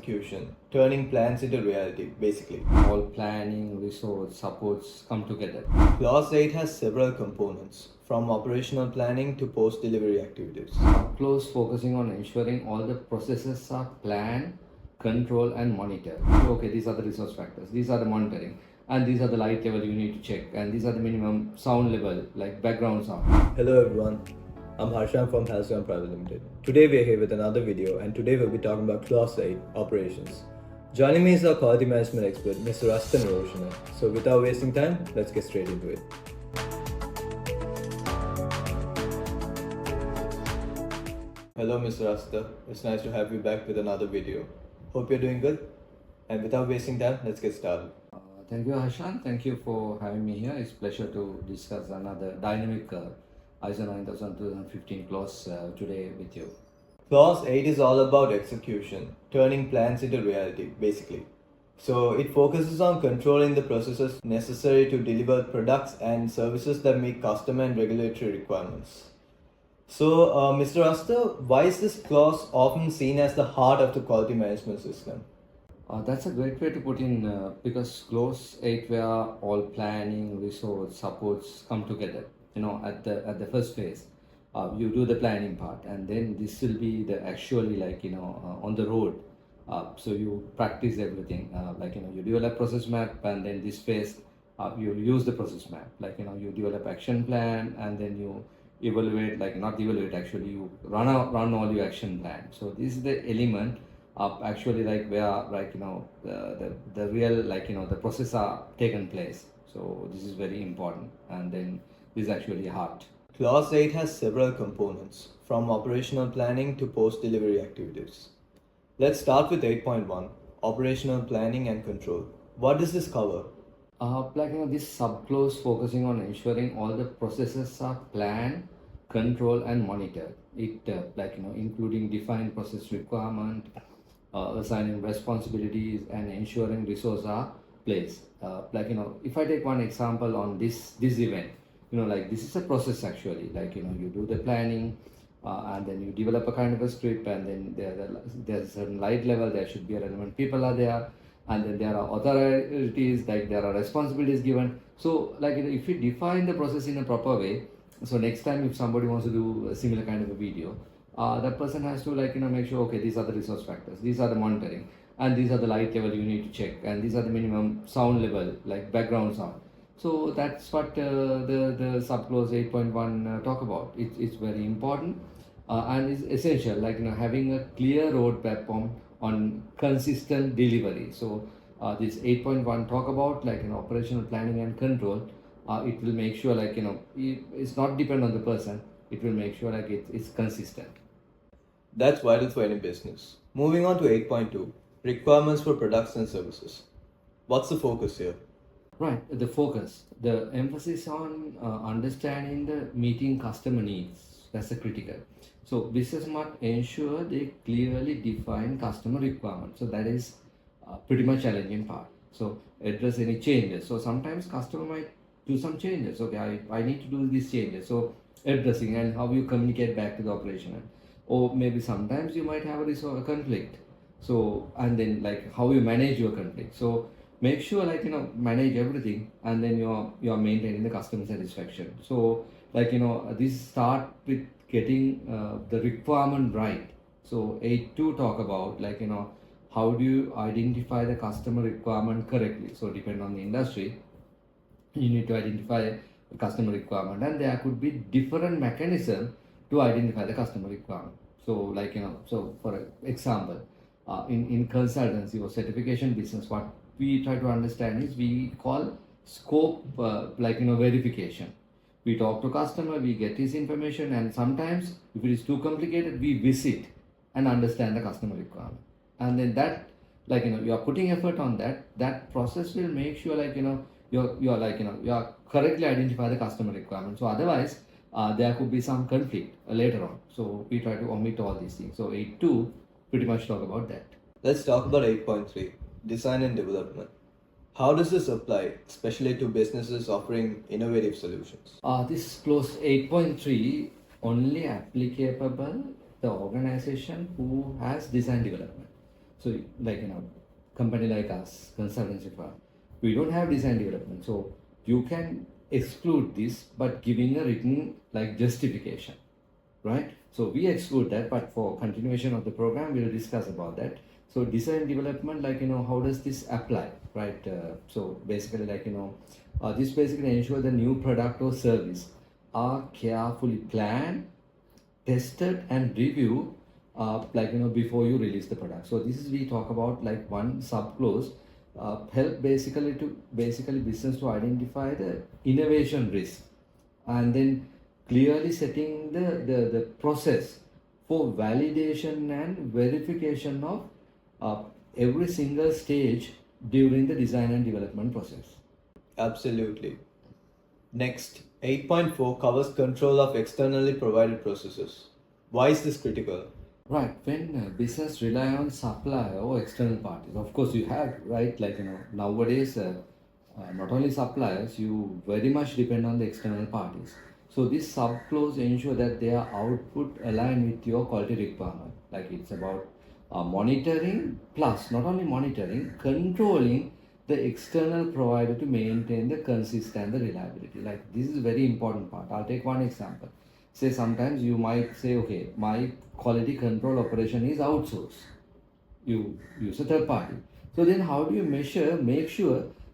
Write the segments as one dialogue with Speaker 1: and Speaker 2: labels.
Speaker 1: execution, turning plans into reality, basically.
Speaker 2: All planning, resource, supports come together.
Speaker 1: Clause 8 has several components, from operational planning to post-delivery activities.
Speaker 2: Close focusing on ensuring all the processes are planned, controlled, and monitored. Okay, these are the resource factors, these are the monitoring, and these are the light level you need to check, and these are the minimum sound level, like background sound.
Speaker 1: Hello everyone, I'm Halcyon from Halcyon Private Limited. Today we are here with another video, and today we'll be talking about Clause 8 operations. Joining me is our quality management expert, Mr. Rasitha. So without wasting time, let's get straight into it. Hello Mr. Rasitha, it's nice to have you back with another video. Hope you're doing good. And without wasting time, let's get started.
Speaker 2: Thank you, Harshan. Thank you for having me here. It's a pleasure to discuss another dynamic ISO 9000 2015 clause today with you.
Speaker 1: Clause 8 is all about execution, turning plans into reality, basically. So it focuses on controlling the processes necessary to deliver products and services that meet customer and regulatory requirements. So, Mr. Asta, why is this clause often seen as the heart of the quality management system?
Speaker 2: That's a great way to put in because clause 8 where all planning, resource, supports come together. At the first phase, you do the planning part, and then this will be the actually on the road. So you practice everything. You develop process map, and then this phase you use the process map. You develop action plan, and then you evaluate. Not evaluate, actually you run all your action plan. So this is the element actually where the real the process are taken place. So this is very important, and then this is actually hard.
Speaker 1: Clause 8 has several components, from operational planning to post-delivery activities. Let's start with 8.1, operational planning and control. What does this cover?
Speaker 2: This subclause focusing on ensuring all the processes are planned, controlled, and monitored. It including defined process requirement, assigning responsibilities, and ensuring resources are placed. If I take one example on this event, this is a process actually. You do the planning, and then you develop a kind of a script, and then there's a certain light level. There should be relevant people are there, and then there are authorities, there are responsibilities given. So if you define the process in a proper way, so next time if somebody wants to do a similar kind of a video, that person has to make sure, okay, these are the resource factors, these are the monitoring, and these are the light level you need to check, and these are the minimum sound level, like background sound. So that's what the subclause 8.1 talk about. It's very important and is essential, having a clear roadmap on consistent delivery. So this 8.1 talk about operational planning and control. It will make sure it's not depend on the person. It will make sure it's consistent.
Speaker 1: That's vital for any business. Moving on to 8.2, requirements for products and services. What's the focus here?
Speaker 2: Right, the focus, the emphasis on understanding the meeting customer needs. That's the critical. So business must ensure they clearly define customer requirements. So that is pretty much challenging part. So address any changes. So sometimes customer might do some changes. Okay, I need to do these changes. So addressing and how you communicate back to the operational. Or maybe sometimes you might have a conflict. So and then how you manage your conflict. So make sure manage everything, and then you're maintaining the customer satisfaction. So this start with getting the requirement right. So 8.2 talk about how do you identify the customer requirement correctly. So depend on the industry, you need to identify the customer requirement, and there could be different mechanism to identify the customer requirement. So so for example, in consultancy or certification business, what we try to understand is we call scope verification. We talk to customer, we get his information, and sometimes if it is too complicated, we visit and understand the customer requirement. And then that you are putting effort on that process will make sure you are correctly identify the customer requirement. So otherwise there could be some conflict later on. So we try to omit all these things. So 8.2 pretty much talk about that.
Speaker 1: Let's talk about 8.3, design and development. How does this apply, especially to businesses offering innovative solutions?
Speaker 2: This clause 8.3 only applicable the organization who has design development. So like company like us, consultancy firm, we don't have design development. So you can exclude this, but giving a written like justification, right? So we exclude that, but for continuation of the program, we'll discuss about that. So design development, like how does this apply, right? So basically, this basically ensure the new product or service are carefully planned, tested, and reviewed, before you release the product. So this is we talk about like one sub clause, help basically business to identify the innovation risk, and then clearly setting the process for validation and verification of every single stage during the design and development process.
Speaker 1: Absolutely. Next, 8.4 covers control of externally provided processes. Why is this critical?
Speaker 2: Right, when business rely on supplier or external parties, of course you have, right, nowadays, not only suppliers, you very much depend on the external parties. So this sub clause ensure that their output align with your quality requirement. Like it's about monitoring, plus not only monitoring, controlling the external provider to maintain the consistency and the reliability. Like this is a very important part. I'll take one example. Say sometimes you might say, okay, my quality control operation is outsourced. You use a third party. So then how do you make sure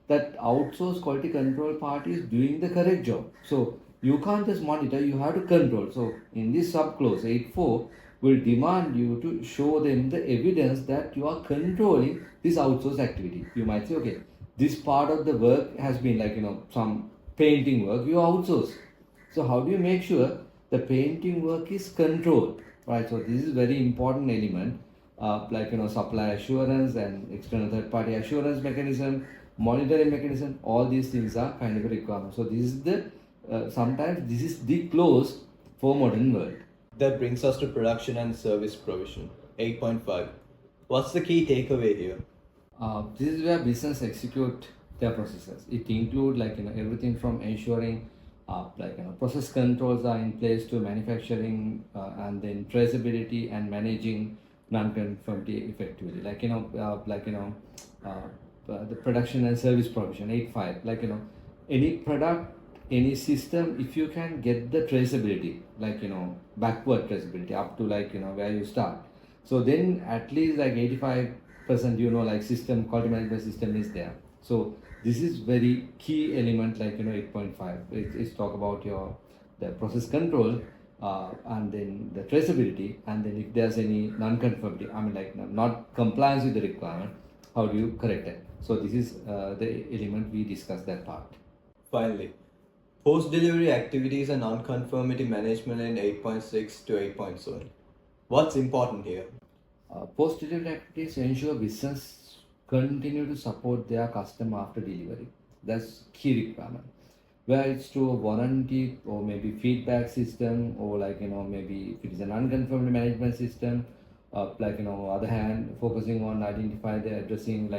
Speaker 2: that outsourced quality control party is doing the correct job? So you can't just monitor, you have to control. So in this sub clause 8.4 will demand you to show them the evidence that you are controlling this outsourced activity. You might say, okay, this part of the work has been some painting work, you outsource. So how do you make sure the painting work is controlled, right? So this is very important element, supply assurance and external third party assurance mechanism, monitoring mechanism. All these things are kind of a requirement. So this is the sometimes this is the clause for modern world.
Speaker 1: That brings us to production and service provision. 8.5. What's the key takeaway here?
Speaker 2: This is where business execute their processes. It include everything from ensuring process controls are in place to manufacturing, and then traceability and managing non-conformity effectively. The production and service provision 8.5. Any product, any system, if you can get the traceability, backward traceability up to where you start, so then at least 85% system quality management system is there. So this is very key element 8.5. It's talk about the process control, and then the traceability, and then if there's any non-conformity, not compliance with the requirement, how do you correct it? So this is the element we discussed that part.
Speaker 1: Finally, post-delivery activities and non-conformity management in 8.6 to 8.7. What's important here?
Speaker 2: Post-delivery activities ensure business continue to support their customer after delivery. That's key requirement. Where it's through a warranty or maybe feedback system, or maybe if it is an unconfirmed management system, other hand focusing on identify the addressing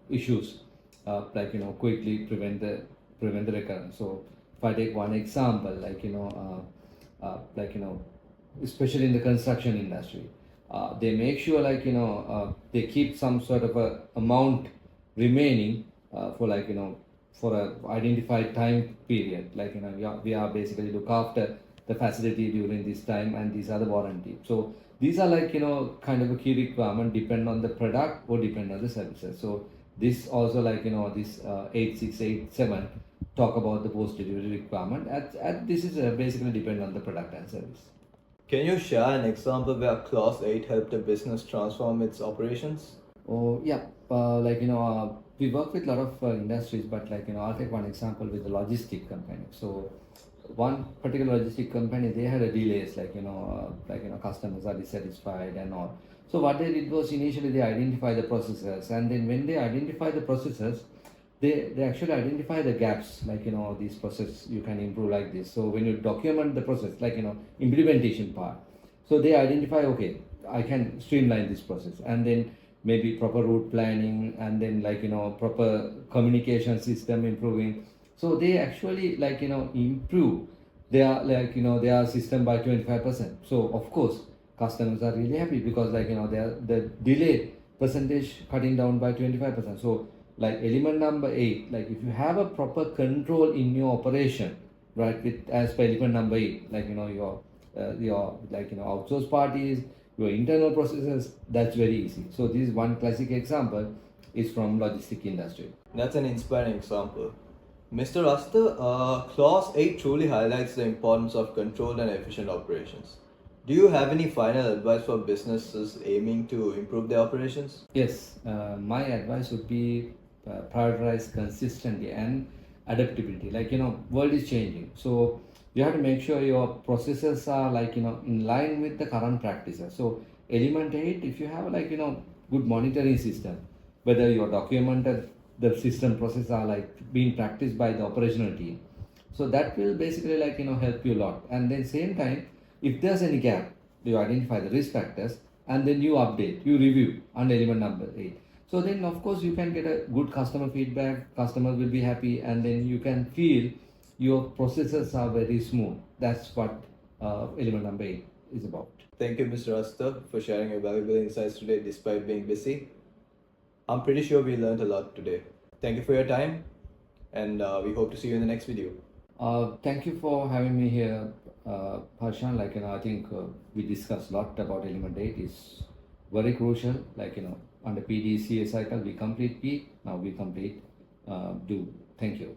Speaker 2: issues, quickly prevent the recurrence. So if I take one example, especially in the construction industry, they make sure they keep some sort of a amount remaining for a identified time period. We are basically look after the facility during this time, and these are the warranty. So these are kind of a key requirement, depend on the product or depend on the services. So this also this 8687 talk about the post delivery requirement. This is basically depend on the product and service.
Speaker 1: Can you share an example where Clause 8 helped a business transform its operations?
Speaker 2: Oh yeah, we work with a lot of industries, but I'll take one example with the logistic company. So one particular logistic company, they had a delays, customers are dissatisfied and all. So what they did was initially they identify the processes, and then when they identify the processes, they actually identify the gaps, this process you can improve like this. So when you document the process, implementation part, so they identify, okay, I can streamline this process, and then maybe proper route planning, and then proper communication system improving. So they actually improve their their system by 25%. So of course customers are really happy because the delay percentage cutting down by 25%. So like element number 8, like if you have a proper control in your operation, right, with as per element number 8, like your outsourced parties, your internal processes, that's very easy. So this is one classic example is from logistic industry.
Speaker 1: That's an inspiring example. Mr. Rasitha, Clause 8 truly highlights the importance of controlled and efficient operations. Do you have any final advice for businesses aiming to improve their operations?
Speaker 2: Yes, my advice would be prioritize consistency and adaptability. World is changing, so you have to make sure your processes are in line with the current practices. So element 8, if you have good monitoring system, whether your documented the system process are being practiced by the operational team, so that will basically help you a lot. And then same time, if there's any gap, you identify the risk factors and then you update, you review on element number 8. So then of course you can get a good customer feedback, customers will be happy, and then you can feel your processes are very smooth. That's what element number 8 is about.
Speaker 1: Thank you, Mr. Rasitha, for sharing your valuable insights today despite being busy. I'm pretty sure we learned a lot today. Thank you for your time, and we hope to see you in the next video.
Speaker 2: Thank you for having me here, Harshan. I think we discussed a lot about element 8. It's very crucial. On the PDCA cycle, we complete P, now we complete do. Thank you.